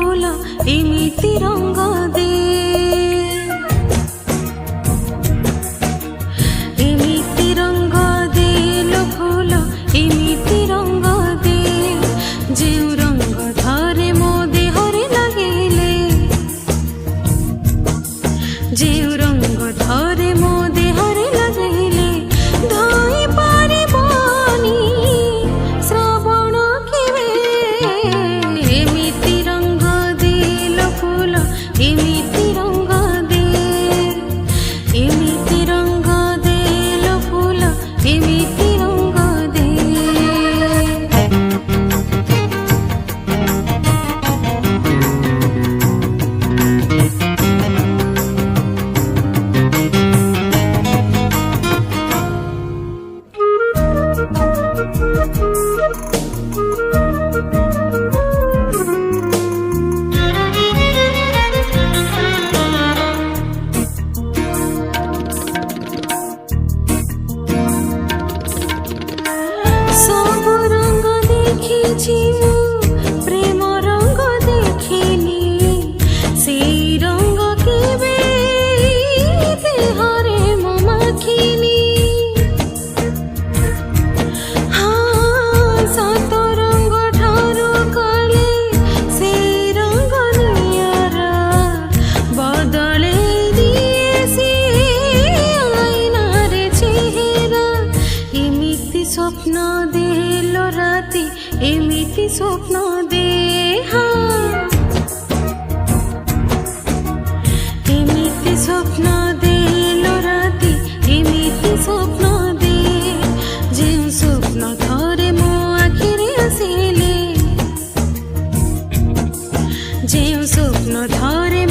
फूल एमिति रंग दे एमिति रंग दे लो फूल एमिति रंग दे जेउ रंग धरे मो देहरे लगेले जेउ रंग धरे मो देहरे लगेले धोई पारिबनी श्रावण केवे एमिति रंग दे लो फूल एमिति रंग दे एमिति रंग दे लो फूल एमिति रंग दे सब रंग देखिछि मु प्रेम रंग देखिनी सेई रंग केबे देहरे मो माखिनी हाँ सात रंग ठारू काले सेई रंग नियरा बदले दिए सिए आईनारे चेहरा एमिति स्वप्न देलो राति एमिति स्वप्न दे हाँ एमिति स्वप्न देलो राति एमिति स्वप्न दे जेउ स्वप्न थरे मो आखिरे आसिले जेउ स्वप्न थरे